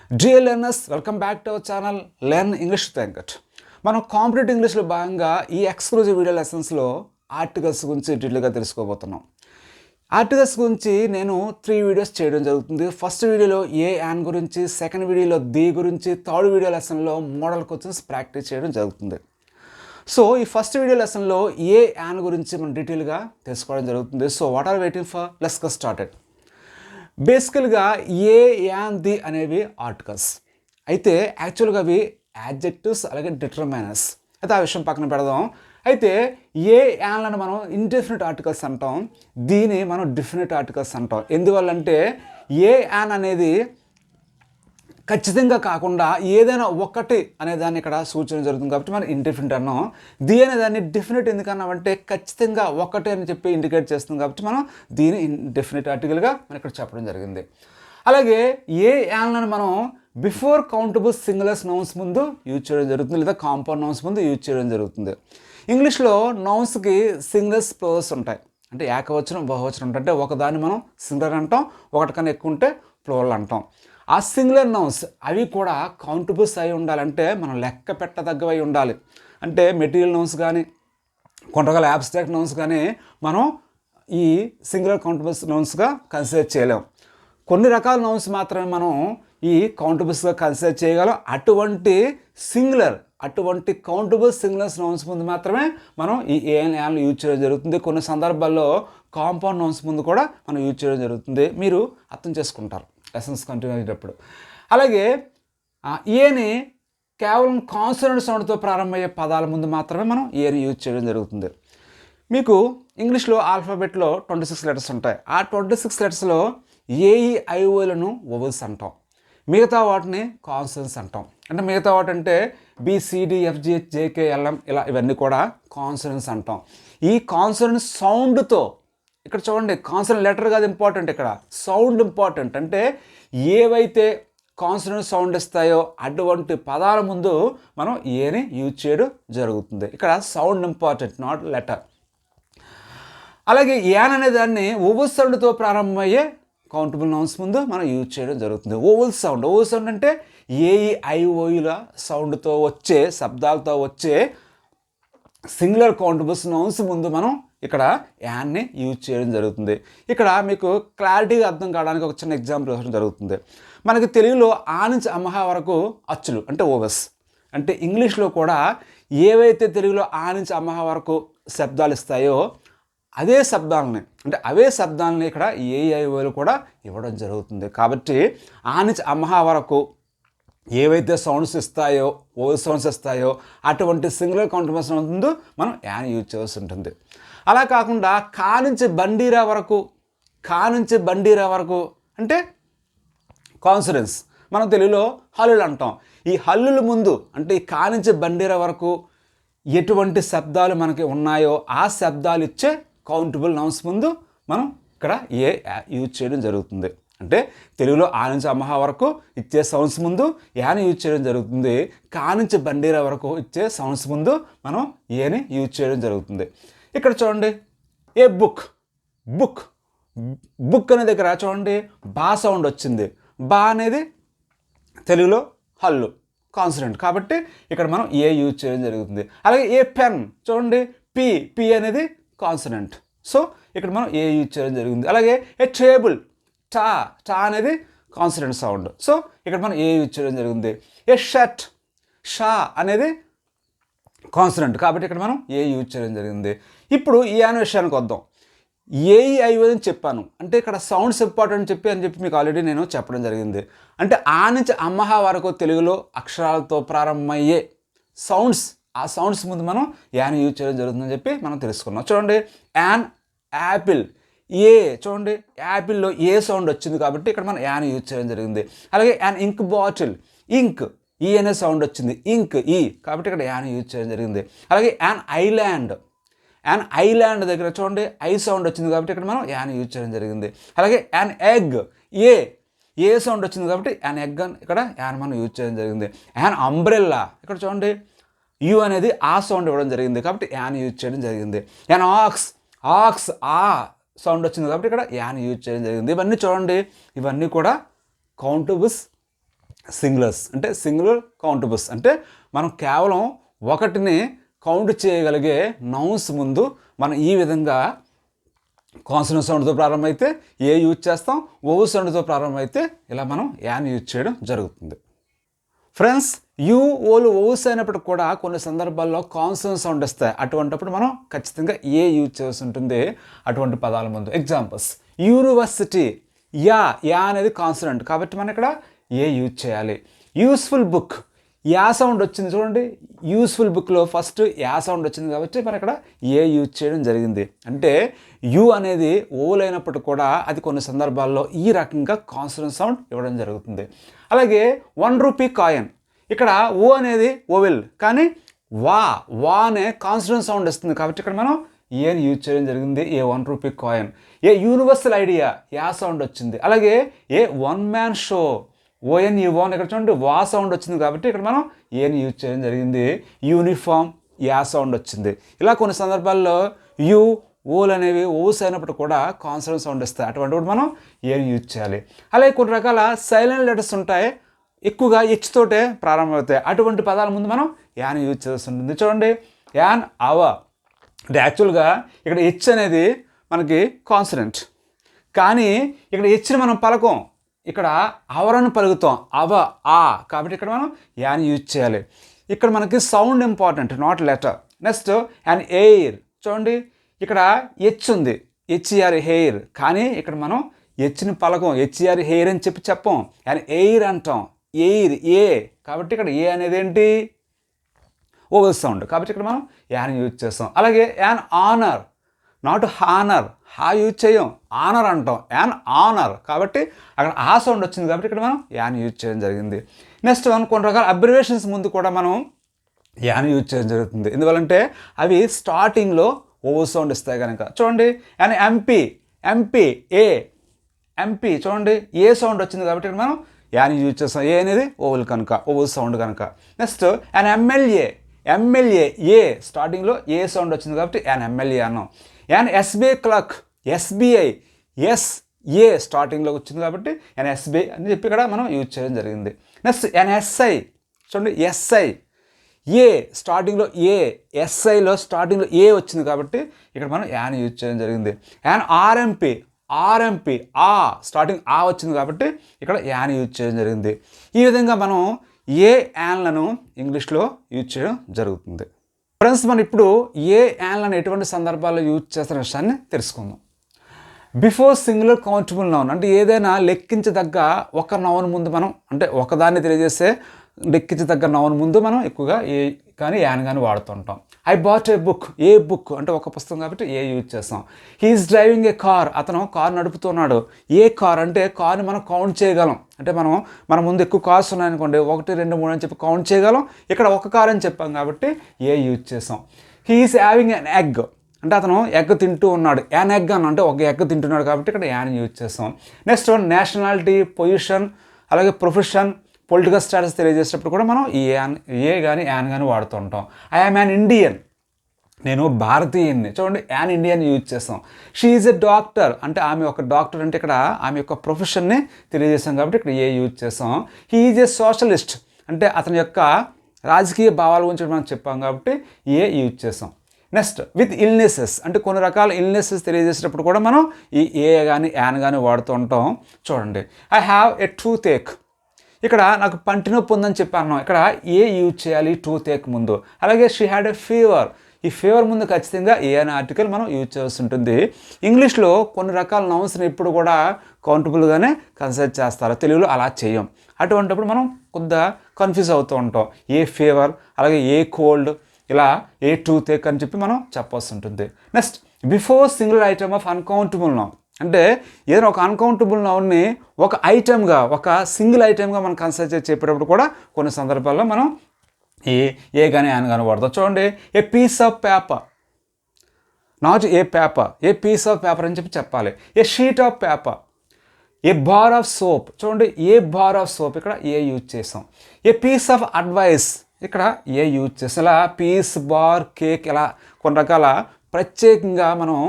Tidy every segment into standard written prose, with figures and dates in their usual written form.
Dear learners, welcome back to our channel Learn English with Venkat. మనం competitive ఇంగ్లీష్లో భాగంగా ఈ ఎక్స్క్లూజివ్ వీడియో లెసన్స్లో ఆర్టికల్స్ గురించి డీటెయిల్గా తెలుసుకోబోతున్నాం. ఆర్టికల్స్ గురించి నేను 3 వీడియోస్ చేయడం జరుగుతుంది. ఫస్ట్ వీడియోలో ఏ యాన్ గురించి, సెకండ్ వీడియోలో ది గురించి, థర్డ్ వీడియో లెసన్లో మోడల్ క్వశ్చన్స్ ప్రాక్టీస్ చేయడం జరుగుతుంది. సో ఈ ఫస్ట్ వీడియో లెసన్లో ఏ యాన్ గురించి మనం డీటెయిల్గా తెలుసుకోవడం జరుగుతుంది. So what are waiting for, let's get started. బేసికల్గా ఏ యాన్ ది అనేవి ఆర్టికల్స్ అయితే యాక్చువల్గా అవి యాడ్జెక్టివ్స్ అలాగే డిటర్మైనర్స్. అయితే ఆ విషయం పక్కన పెడదాం. అయితే ఏ యాన్లను మనం ఇండెఫినిట్ ఆర్టికల్స్ అంటాం, దీని మనం డెఫినిట్ ఆర్టికల్స్ అంటాం. ఎందువల్లంటే ఏ యాన్ అనేది ఖచ్చితంగా కాకుండా ఏదైనా ఒకటి అనే దాన్ని ఇక్కడ సూచన జరుగుతుంది కాబట్టి మనం ఇండెఫినిట్ అన్నాం. ది అనే దాన్ని డెఫినిట్ ఎందుకన్నామంటే ఖచ్చితంగా ఒకటి అని చెప్పి ఇండికేట్ చేస్తుంది కాబట్టి మనం దీని డెఫినిట్ ఆర్టికల్గా మనం ఇక్కడ చెప్పడం జరిగింది. అలాగే ఏ యాన్లను మనం బిఫోర్ కౌంటబుల్ సింగులర్స్ నౌన్స్ ముందు యూజ్ చేయడం జరుగుతుంది, లేదా కాంపౌండ్ నౌన్స్ ముందు యూజ్ చేయడం జరుగుతుంది. ఇంగ్లీష్లో నౌన్స్కి సింగులర్స్ ప్లూరల్స్ ఉంటాయి, అంటే ఏకవచనం బహువచనం ఉంటాయి. అంటే ఒకదాన్ని మనం సింగులర్ అంటాం, ఒకటి కన్నా ఎక్కువ ఉంటే ప్లూరల్ అంటాం. ఆ సింగులర్ నౌన్స్ అవి కూడా కౌంటబుల్స్ అయి ఉండాలంటే మనం లెక్క పెట్టదగ్గవై ఉండాలి. అంటే మెటీరియల్ నౌన్స్ కానీ కొంతకాల యాబ్స్ట్రాక్ట్ నౌన్స్ కానీ మనం ఈ సింగులర్ కౌంటబుల్స్ నౌన్స్గా కన్సిడర్ చేయలేం. కొన్ని రకాల నౌన్స్ మాత్రమే మనం ఈ కౌంటబుల్స్గా కన్సిడర్ చేయగలం. అటువంటి కౌంటబుల్ సింగులర్స్ నౌన్స్ ముందు మాత్రమే మనం ఈ ఏఎన్ఏలను యూజ్ చేయడం జరుగుతుంది. కొన్ని సందర్భాల్లో కాంపౌండ్ నౌన్స్ ముందు కూడా మనం యూజ్ చేయడం జరుగుతుంది. మీరు అర్థం చేసుకుంటారు లెసన్స్ కంటిన్యూ అయ్యేటప్పుడు. అలాగే ఏని కేవలం కాన్సనెంట్ సౌండ్తో ప్రారంభమయ్యే పదాల ముందు మాత్రమే మనం ఏని యూజ్ చేయడం జరుగుతుంది. మీకు ఇంగ్లీష్లో ఆల్ఫాబెట్లో 26 లెటర్స్ ఉంటాయి. ఆ 26 లెటర్స్లో ఏఈఐఓలను వొవెల్స్ అంటాం, మిగతా వాటిని కాన్సనెంట్స్ అంటాం. అంటే మిగతా వాటి అంటే బిసిడిఎఫ్జిహెచ్ జేకేఎల్ఎం ఇలా ఇవన్నీ కూడా కాన్సనెంట్స్ అంటాం. ఈ కాన్సనెంట్ సౌండ్తో ఇక్కడ చూడండి, కాన్సనెంట్ లెటర్ కాదు ఇంపార్టెంట్, ఇక్కడ సౌండ్ ఇంపార్టెంట్. అంటే ఏవైతే కాన్సనెంట్ సౌండ్ ఇస్తాయో అటువంటి పదాల ముందు మనం ఏని యూజ్ చేయడం జరుగుతుంది. ఇక్కడ సౌండ్ ఇంపార్టెంట్, నాట్ లెటర్. అలాగే యాన్ అనే దాన్ని ఓవల్ సౌండ్తో ప్రారంభమయ్యే కౌంటబుల్ నౌన్స్ ముందు మనం యూజ్ చేయడం జరుగుతుంది. ఓవల్ సౌండ్ అంటే ఏఈఐఓయుల సౌండ్తో వచ్చే శబ్దాలతో వచ్చే సింగులర్ కౌంటబుల్స్ నౌన్స్ ముందు మనం ఇక్కడ యాన్ని యూజ్ చేయడం జరుగుతుంది. ఇక్కడ మీకు క్లారిటీగా అర్థం కావడానికి ఒక చిన్న ఎగ్జాంపుల్ ఇవ్వడం జరుగుతుంది. మనకి తెలుగులో ఆ నుంచి అమ్మహా వరకు అచ్చులు అంటే ఓవెస్. అంటే ఇంగ్లీష్లో కూడా ఏవైతే తెలుగులో ఆ నుంచి అమ్మహా వరకు శబ్దాలు ఇస్తాయో అవే శబ్దాలని ఇక్కడ ఏఐఓలు కూడా ఇవ్వడం జరుగుతుంది. కాబట్టి ఆ నుంచి అమ్మహా వరకు ఏవైతే సౌండ్స్ ఇస్తాయో, ఓవెల్ సౌండ్స్ ఇస్తాయో అటువంటి సింగులర్ కౌంటబుల్స్ ముందు మనం యాన్ యూజ్ చేయాల్సి ఉంటుంది. అలా కాకుండా కా నుంచి బండీరా వరకు అంటే కాన్సనెంట్స్ మనం తెలుగులో హల్లులు అంటాం. ఈ హల్లుల ముందు అంటే ఈ కా నుంచి బండీరా వరకు ఎటువంటి శబ్దాలు మనకి ఉన్నాయో ఆ శబ్దాలు ఇచ్చే కౌంటబుల్ నౌన్స్ ముందు మనం ఇక్కడ ఏ యూజ్ చేయడం జరుగుతుంది. అంటే తెలుగులో ఆ నుంచి అమ్మహా వరకు ఇచ్చే సౌండ్స్ ముందు యాని యూజ్ చేయడం జరుగుతుంది. కా నుంచి బండీరా వరకు ఇచ్చే సౌండ్స్ ముందు మనం ఏని యూజ్ చేయడం జరుగుతుంది. ఇక్కడ చూడండి, ఏ బుక్ అనే దగ్గర చూడండి బా సౌండ్ వచ్చింది. బా అనేది తెలుగులో హల్లు కాన్సనెంట్ కాబట్టి ఇక్కడ మనం ఏ యూజ్ చేయడం జరుగుతుంది. అలాగే ఏ పెన్ చూడండి, పి అనేది కాన్సనెంట్, సో ఇక్కడ మనం ఏ యూజ్ చేయడం జరిగింది. అలాగే ఏ టేబుల్ టా అనేది కాన్సనెంట్ సౌండ్, సో ఇక్కడ మనం ఏ యూజ్ చేయడం జరిగింది. ఏ షర్ట్ షా అనేది కాన్సనెంట్ కాబట్టి ఇక్కడ మనం ఏ యూజ్ చేయడం జరిగింది. ఇప్పుడు ఈ యాన్ విషయానికి వద్దాం. ఏఈఐఓ అని చెప్పాను అంటే ఇక్కడ సౌండ్స్ ఇంపార్టెంట్ అని చెప్పి మీకు ఆల్రెడీ నేను చెప్పడం జరిగింది. అంటే ఆ నుంచి అమ్మహా వరకు తెలుగులో అక్షరాలతో ప్రారంభమయ్యే సౌండ్స్, ఆ సౌండ్స్ ముందు మనం యాన్ యూజ్ చేయడం జరుగుతుందని చెప్పి మనం తెలుసుకున్నాం. చూడండి, యాన్ యాపిల్, ఏ చూడండి యాపిల్లో ఏ సౌండ్ వచ్చింది కాబట్టి ఇక్కడ మనం యాన్ యూజ్ చేయడం జరిగింది. అలాగే యాన్ ఇంక్ బాటిల్, ఇంక్ ఈ అనే సౌండ్ వచ్చింది, ఇంక్ ఈ కాబట్టి ఇక్కడ యాన్ యూజ్ చేయడం జరిగింది. అలాగే యాన్ ఐలాండ్ దగ్గర చూడండి ఐ సౌండ్ వచ్చింది కాబట్టి ఇక్కడ మనం యాన్ యూజ్ చేయడం జరిగింది. అలాగే యాన్ ఎగ్, ఏ సౌండ్ వచ్చింది కాబట్టి యాన్ ఎగ్ ఇక్కడ యాన్ మనం యూజ్ చేయడం జరిగింది. యాన్ అంబ్రెల్లా ఇక్కడ చూడండి యు అనేది ఆ సౌండ్ ఇవ్వడం జరిగింది కాబట్టి యాన్ యూజ్ చేయడం జరిగింది. యాన్ ఆక్స్ ఆ సౌండ్ వచ్చింది కాబట్టి ఇక్కడ యాన్ యూజ్ చేయడం జరిగింది. ఇవన్నీ చూడండి, ఇవన్నీ కూడా కౌంటబుల్స్ సింగులర్స్ అంటే సింగులర్ కౌంటబుల్స్ అంటే మనం కేవలం ఒకటిని కౌంట్ చేయగలిగే నౌన్స్ ముందు మనం ఈ విధంగా కాన్సనెంట్ సౌండ్తో ప్రారంభమైతే ఏ యూజ్ చేస్తాం, ఓవు సౌండ్తో ప్రారంభమైతే ఇలా మనం యాన్ యూజ్ చేయడం జరుగుతుంది. ఫ్రెండ్స్, యూ ఓలు ఓవ్స్ అయినప్పుడు కూడా కొన్ని సందర్భాల్లో కాన్సనెంట్ సౌండ్ వస్తాయి. అటువంటిప్పుడు మనం ఖచ్చితంగా ఏ యూజ్ చేయాల్సి ఉంటుంది అటువంటి పదాల ముందు. ఎగ్జాంపుల్స్, యూనివర్సిటీ, యా అనేది కాన్సనెంట్ కాబట్టి మనం ఇక్కడ ఏ యూజ్ చేయాలి. యూస్ఫుల్ బుక్, యా సౌండ్ వచ్చింది చూడండి, యూస్ఫుల్ బుక్లో ఫస్ట్ యా సౌండ్ వచ్చింది కాబట్టి మనం ఇక్కడ ఏ యూజ్ చేయడం జరిగింది. అంటే యు అనేది ఓలైనప్పుడు కూడా అది కొన్ని సందర్భాల్లో ఈ రకంగా కాన్సనెంట్ సౌండ్ ఇవ్వడం జరుగుతుంది. అలాగే 1 రూపీ కాయిన్, ఇక్కడ ఓ అనేది ఓవెల్ కానీ వా అనే కాన్సనెంట్ సౌండ్ వస్తుంది కాబట్టి ఇక్కడ మనం ఏని యూజ్ చేయడం జరిగింది. ఏ 1 rupee coin. A universal idea, yeah sound వచ్చింది. అలాగే ఏ 1 మ్యాన్ షో, ఓఎన్ఈఓన్ ఇక్కడ చూడండి వా సౌండ్ వచ్చింది కాబట్టి ఇక్కడ మనం ఏని యూజ్ చేయడం జరిగింది. యూనిఫామ్, యా సౌండ్ వచ్చింది. ఇలా కొన్ని సందర్భాల్లో యు ఓలు అనేవి ఓస్ అయినప్పుడు కూడా కాన్సనెంట్ సౌండ్ వస్తాయి. అటువంటిప్పుడు మనం ఏని యూజ్ చేయాలి. అలాగే కొన్ని రకాల సైలెంట్ లెటర్స్ ఉంటాయి, ఎక్కువగా హెచ్ తోటే ప్రారంభమవుతాయి. అటువంటి పదాల ముందు మనం యాన్ యూజ్ చేయాల్సి ఉంటుంది. చూడండి, యాన్ అవ అంటే యాక్చువల్గా ఇక్కడ హెచ్ అనేది మనకి కాన్సనెంట్ కానీ ఇక్కడ హెచ్ని మనం పలకం, ఇక్కడ అవరను పలుకుతాం, అవ ఆ కాబట్టి ఇక్కడ మనం యాన్ యూజ్ చేయాలి. ఇక్కడ మనకి sound important, not letter. Next an air, చూడండి ఇక్కడ హెచ్ ఉంది, హెచ్ఈఆర్ హెయిర్ కానీ ఇక్కడ మనం హెచ్ని పలకం, హెచ్ఈఆర్ హెయిర్ అని చెప్పం, యాన్ ఎయిర్ అంటాం, ఎయిర్ ఏ కాబట్టి ఇక్కడ ఏ అనేది ఏంటి ఓవెల్ సౌండ్ కాబట్టి ఇక్కడ మనం యాన్ యూజ్ చేస్తాం. అలాగే యాన్ ఆనర్, నాట్ హానర్, హా యూజ్ చేయం, ఆనర్ అంటాం, యాన్ ఆనర్ కాబట్టి అక్కడ ఆ సౌండ్ వచ్చింది కాబట్టి ఇక్కడ మనం యాన్ యూజ్ చేయడం జరిగింది. నెక్స్ట్ మనం కొన్ని రకాల అబ్రివేషన్స్ ముందు కూడా మనం యాన్ యూజ్ చేయడం జరుగుతుంది. ఎందువల్లంటే అవి స్టార్టింగ్లో ఓవెల్ సౌండ్ ఇస్తాయి కనుక. చూడండి, యాన్ ఎంపీ ఎంపీ చూడండి ఏ సౌండ్ వచ్చింది కాబట్టి ఇక్కడ మనం యాన్ యూజ్ చేస్తాం, ఏ అనేది ఓవెల్ కనుక, ఓవెల్ సౌండ్ కనుక. నెక్స్ట్ యాన్ ఎమ్మెల్యే ఏ స్టార్టింగ్లో ఏ సౌండ్ వచ్చింది కాబట్టి యాన్ ఎమ్మెల్యే అన్నాం. An SBI clerk, SBI S a స్టార్టింగ్లో వచ్చింది కాబట్టి యాన్ ఎస్బీఐ అని చెప్పి ఇక్కడ మనం యూజ్ చేయడం జరిగింది. నెక్స్ట్ యాన్ ఎస్ఐ, చూడండి ఎస్ఐ ఏ స్టార్టింగ్లో ఏ, ఎస్ఐలో స్టార్టింగ్లో ఏ వచ్చింది కాబట్టి ఇక్కడ మనం యాన్ యూజ్ చేయడం జరిగింది. యాన్ ఆర్ఎంపీ ఆ స్టార్టింగ్ ఆ వచ్చింది కాబట్టి ఇక్కడ యాన్ యూజ్ చేయడం జరిగింది. ఈ విధంగా మనం ఏ యాన్లను ఇంగ్లీష్లో యూజ్ చేయడం జరుగుతుంది. ఫ్రెండ్స్, మనం ఇప్పుడు ఏ యాన్లను ఎటువంటి సందర్భాల్లో యూజ్ చేస్తున్న విషయాన్ని తెలుసుకుందాం. బిఫోర్ సింగులర్ కౌంటబుల్ నౌన్ అంటే ఏదైనా లెక్కించదగ్గ ఒక నౌన్ ముందు మనం అంటే ఒకదాన్ని తెలియజేసే లెక్కించదగ్గ నౌన్ ముందు మనం ఎక్కువగా ఏ కానీ యాన్ కానీ వాడుతుంటాం. I bought a book, a book అంటే ఒక పుస్తకం కాబట్టి ఏ యూజ్ చేస్తాం. హీఈస్ డ్రైవింగ్ ఏ కార్, అతను కార్ నడుపుతున్నాడు. ఏ కార్ అంటే కార్ని మనం కౌంట్ చేయగలం, అంటే మన ముందు ఎక్కువ కార్స్ ఉన్నాయనుకోండి 1 2 3 అని చెప్పి కౌంట్ చేయగలం. ఇక్కడ ఒక కార్ అని చెప్పాం కాబట్టి ఏ యూజ్ చేస్తాం. హీఈస్ హ్యావింగ్ అన్ ఎగ్ అంటే అతను ఎగ్ తింటూ ఉన్నాడు, యాన్ ఎగ్ అని అంటే ఒక ఎగ్ తింటున్నాడు కాబట్టి ఇక్కడ యాన్ యూజ్ చేస్తాం. నెక్స్ట్ నేషనాలిటీ, పొజిషన్ అలాగే ప్రొఫెషన్, పొలిటికల్ స్టేటస్ తెలియజేసేటప్పుడు కూడా మనం ఏ కానీ యాన్ కానీ వాడుతూ ఉంటాం. ఐ యామ్ యాన్ ఇండియన్, నేను భారతీయుని, చూడండి యాన్ ఇండియన్ యూజ్ చేస్తాం. షీ ఈజ్ ఎ డాక్టర్ అంటే ఆమె ఒక డాక్టర్ అంటే ఇక్కడ ఆమె యొక్క ప్రొఫెషన్ని తెలియజేస్తాం కాబట్టి ఇక్కడ ఏ యూజ్ చేస్తాం. హీ ఈజ్ ఏ సోషలిస్ట్ అంటే అతని యొక్క రాజకీయ భావాల గురించి మనం చెప్పాం కాబట్టి ఏ యూజ్ చేస్తాం. నెక్స్ట్ విత్ ఇల్నెసెస్ అంటే కొన్ని రకాల ఇల్నెసెస్ తెలియజేసేటప్పుడు కూడా మనం ఈ ఏ కానీ యాన్ కానీ వాడుతూ ఉంటాం. చూడండి, ఐ హ్యావ్ ఎ టూత్ ఏక్, ఇక్కడ నాకు పంటి నొప్పి ఉందని చెప్పాను, ఇక్కడ ఏ యూజ్ చేయాలి టూత్ ఏక్ ముందు. అలాగే షీ హ్యాడ్ ఎ ఫీవర్, ఈ ఫీవర్ ముందు ఖచ్చితంగా ఏ అనే ఆర్టికల్ మనం యూజ్ చేయాల్సి ఉంటుంది. ఇంగ్లీష్లో కొన్ని రకాల నౌన్స్ని ఎప్పుడు కూడా కౌంటబుల్గానే కన్సిడర్ చేస్తారు, తెలుగులో అలా చేయం. అటువంటిప్పుడు మనం కొద్దిగా కన్ఫ్యూజ్ అవుతూ ఉంటాం. ఏ ఫీవర్ అలాగే ఏ కోల్డ్ ఇలా ఏ టూత్ ఏక్ అని చెప్పి మనం చెప్పాల్సి ఉంటుంది. Next before single item of uncountable noun అంటే ఏదైనా ఒక అన్కౌంటబుల్ నౌన్ని ఒక ఐటమ్గా ఒక సింగిల్ ఐటమ్గా మనం కన్సిడర్ చేసి చెప్పేటప్పుడు కూడా కొన్ని సందర్భాల్లో మనం ఏ కానీ యాన్ కానీ వాడతాం. చూడండి, a piece of paper, not a paper, a piece of paper అని చెప్పి చెప్పాలి. A sheet of paper, a bar of soap, చూడండి ఏ బార్ ఆఫ్ సోప్ ఇక్కడ ఏ యూజ్ చేస్తాం. ఏ పీస్ ఆఫ్ అడ్వైస్ ఇక్కడ ఏ యూజ్ చేస్తాం. ఇలా పీస్, బార్, కేక్ ఇలా కొన్ని రకాల ప్రత్యేకంగా మనం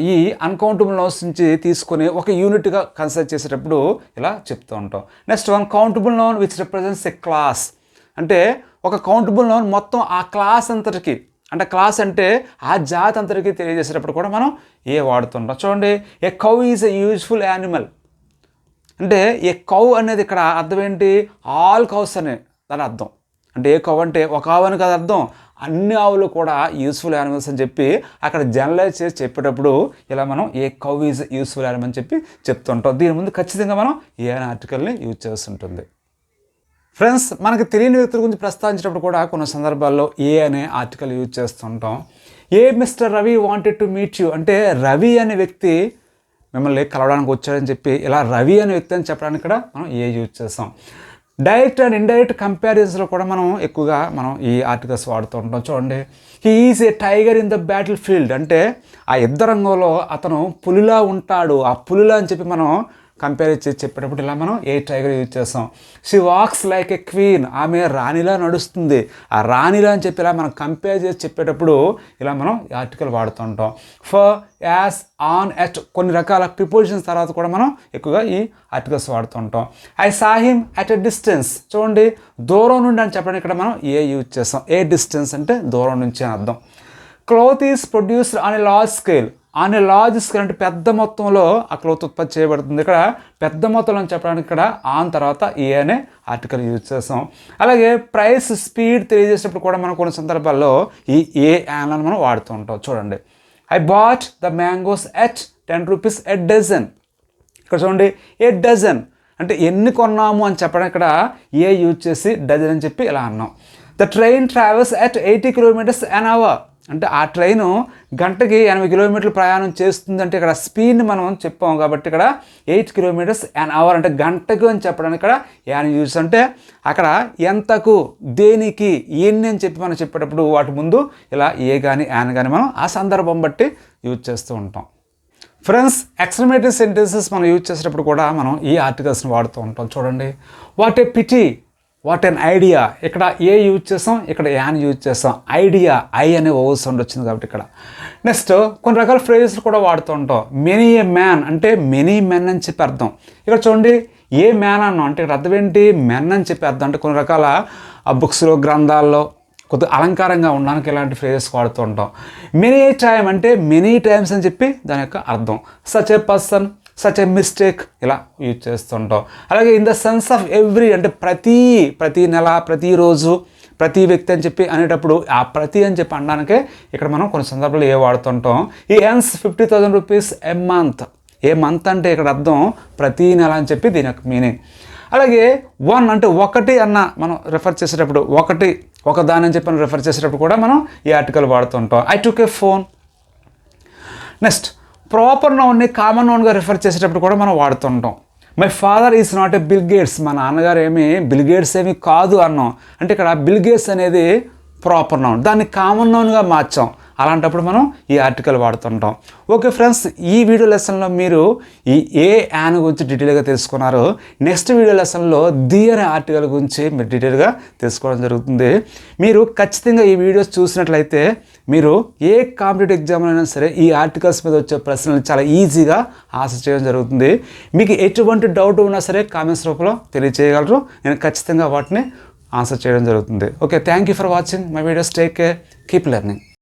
ఈ అన్కౌంటబుల్ నౌన్స్ నుంచి తీసుకొని ఒక యూనిట్గా కన్సిడర్ చేసేటప్పుడు ఇలా చెప్తూ ఉంటాం. Next one countable noun which represents a class. అంటే ఒక కౌంటబుల్ నౌన్ మొత్తం ఆ క్లాస్ అంతటికి, అంటే క్లాస్ అంటే ఆ జాతి అంతటికి తెలియజేసేటప్పుడు కూడా మనం ఏ వాడుతుంటాం. చూడండి, ఏ cow is a useful animal. అంటే ఏ కౌ అనేది ఇక్కడ అర్థం ఏంటి? ఆల్ కౌస్ అనే దాని అర్థం. అంటే ఏ కౌ అంటే ఒక ఆవు అని కాదు అర్థం, అన్ని ఆవులు కూడా యూస్ఫుల్ యానిమల్స్ అని చెప్పి అక్కడ జనరలైజ్ చేసి చెప్పేటప్పుడు ఇలా మనం ఏ కౌ ఈజ్ యూస్ఫుల్ యానిమల్ అని చెప్పి చెప్తుంటాం. దీని ముందు ఖచ్చితంగా మనం ఏ అనే ఆర్టికల్ని యూజ్ చేస్తుంటుంది. ఫ్రెండ్స్, మనకి తెలియని వ్యక్తుల గురించి ప్రస్తావించేటప్పుడు కూడా కొన్ని సందర్భాల్లో ఏ అనే ఆర్టికల్ యూజ్ చేస్తుంటాం. A mister Ravi wanted to meet you అంటే రవి అనే వ్యక్తి మిమ్మల్ని కలవడానికి వచ్చాడని చెప్పి ఇలా రవి అనే వ్యక్తి అని చెప్పడానికి కూడా మనం ఏ యూజ్ చేస్తాం. డైరెక్ట్ అండ్ ఇండైరెక్ట్ కంపారిజన్స్లో కూడా మనం ఎక్కువగా ఈ ఆర్టికల్స్ వాడుతూ ఉంటాం. చూడండి, he is a tiger in the battle field అంటే ఆ యుద్ధ రంగంలో అతను పులిలా ఉంటాడు, ఆ పులిలా అని చెప్పి మనం కంపేర్ చేసి చెప్పేటప్పుడు ఇలా మనం ఏ టైగర్ యూజ్ చేస్తాం. She wax like A queen ఆమె రాణిలా నడుస్తుంది, ఆ రాణిలా అని చెప్పి ఇలా మనం కంపేర్ చేసి చెప్పేటప్పుడు ఇలా మనం ఈ ఆర్టికల్ వాడుతూ ఉంటాం. ఫర్, యాస్, ఆన్, ఎట్ కొన్ని రకాల ప్రిపోజిషన్స్ తర్వాత కూడా మనం ఎక్కువగా ఈ ఆర్టికల్స్ వాడుతూ ఉంటాం. I saw him at a distance చూడండి, దూరం నుండి అని చెప్పడానికి ఇక్కడ మనం ఏ యూజ్ చేస్తాం. ఏ డిస్టెన్స్ అంటే దూరం నుంచి అని అర్థం. Cloth is produced on a large scale. On a large scale అంటే పెద్ద మొత్తంలో ఆ క్లోత్ ఉత్పత్తి చేయబడుతుంది. ఇక్కడ పెద్ద మొత్తంలో అని చెప్పడానికి ఇక్కడ ఆన్ తర్వాత ఏ అనే ఆర్టికల్ యూజ్ చేస్తాం. అలాగే ప్రైస్, స్పీడ్ తెలియజేసేటప్పుడు కూడా మనం కొన్ని సందర్భాల్లో ఈ ఏ యాన్ అని మనం వాడుతూ ఉంటాం. చూడండి, I bought the mangoes at 10 rupees a dozen. ఇక్కడ చూడండి, ఏ డజన్ అంటే ఎన్ని కొన్నాము అని చెప్పడానికి ఇక్కడ ఏ యూజ్ చేసి డజన్ అని చెప్పి ఇలా అన్నాం. The train travels at 80 kilometres an hour అంటే ఆ ట్రైను గంటకి 80 కిలోమీటర్లు ప్రయాణం చేస్తుందంటే ఇక్కడ స్పీడ్ని మనం చెప్పాం కాబట్టి ఇక్కడ 8 కిలోమీటర్స్ అన్ అవర్ అంటే గంటకు అని చెప్పడానికి ఇక్కడ యాన్ యూజ్ అంటే అక్కడ ఎంతకు, దేనికి, ఎన్ని అని చెప్పి మనం చెప్పేటప్పుడు వాటి ముందు ఇలా ఏ కానీ యాన్ కానీ మనం ఆ సందర్భం బట్టి యూజ్ చేస్తూ ఉంటాం. ఫ్రెండ్స్, ఎక్స్క్లమేటరీ సెంటెన్సెస్ మనం యూజ్ చేసేటప్పుడు కూడా మనం ఈ ఆర్టికల్స్ని వాడుతూ ఉంటాం. చూడండి, what a pity, what an idea ఇక్కడ ఏ యూజ్ చేస్తాం, ఇక్కడ యాన్ యూజ్ చేస్తాం. ఐడియా ఐ అనే ఓవర్ సౌండ్ వచ్చింది కాబట్టి ఇక్కడ. నెక్స్ట్ కొన్ని రకాల ఫ్రేజెస్ కూడా వాడుతూ ఉంటాం. మెనీ ఏ మ్యాన్ అంటే మెనీ మెన్ అని చెప్పి అర్థం. ఇక్కడ చూడండి, ఏ మ్యాన్ అన్నాం అంటే ఇక్కడ అర్థం ఏంటి? మెన్ అని చెప్పి అర్థం. అంటే కొన్ని రకాల బుక్స్లో, గ్రంథాల్లో కొద్దిగా అలంకారంగా ఉండడానికి ఇలాంటి ఫ్రేజెస్ వాడుతూ ఉంటాం. మెనీ టైమ్ అంటే మెనీ టైమ్స్ అని చెప్పి దాని యొక్క అర్థం. Such a person, such a mistake ఇలా యూజ్ చేస్తుంటాం. అలాగే in the sense of every అంటే ప్రతి నెల, ప్రతిరోజు, ప్రతి వ్యక్తి అని చెప్పి అనేటప్పుడు ఆ ప్రతి అని చెప్పి అనడానికే ఇక్కడ మనం కొన్ని సందర్భాలు ఏ వాడుతుంటాం. ఈ earns 50,000 rupees a month. A month అంటే ఇక్కడ అర్థం ప్రతి నెల అని చెప్పి దీని యొక్క మీనింగ్. అలాగే వన్ అంటే ఒకటి అన్న మనం రెఫర్ చేసేటప్పుడు ఒక దాని అని చెప్పి రెఫర్ చేసేటప్పుడు కూడా మనం ఈ ఆర్టికల్ వాడుతుంటాం. I took a phone. Next proper నౌన్ని కామన్ నౌన్గా రిఫర్ చేసేటప్పుడు కూడా మనం వాడుతుంటాం. My father is not a Bill Gates. మా నాన్నగారు ఏమి బిల్ గేట్స్ ఏమి కాదు అన్నాం. అంటే ఇక్కడ బిల్ గేట్స్ అనేది ప్రాపర్ నౌన్, దాన్ని కామన్ నౌన్గా మార్చాం. అలాంటప్పుడు మనం ఈ ఆర్టికల్ వాడుతుంటాం. ఓకే ఫ్రెండ్స్, ఈ వీడియో లెసన్లో మీరు ఈ ఏ యాన్ గురించి డీటెయిల్గా తెలుసుకున్నారు. నెక్స్ట్ వీడియో లెసన్లో ది అనే ఆర్టికల్ గురించి మీరు డీటెయిల్గా తెలుసుకోవడం జరుగుతుంది. మీరు ఖచ్చితంగా ఈ వీడియోస్ చూసినట్లయితే మీరు ఏ కాంపిటేటివ్ ఎగ్జామ్లో అయినా సరే ఈ ఆర్టికల్స్ మీద వచ్చే ప్రశ్నలు చాలా ఈజీగా ఆన్సర్ చేయడం జరుగుతుంది. మీకు ఎటువంటి డౌట్ ఉన్నా సరే కామెంట్స్ రూపంలో తెలియజేయగలరు. నేను ఖచ్చితంగా వాటిని ఆన్సర్ చేయడం జరుగుతుంది. Okay, thank you for watching my videos. Take care, keep learning.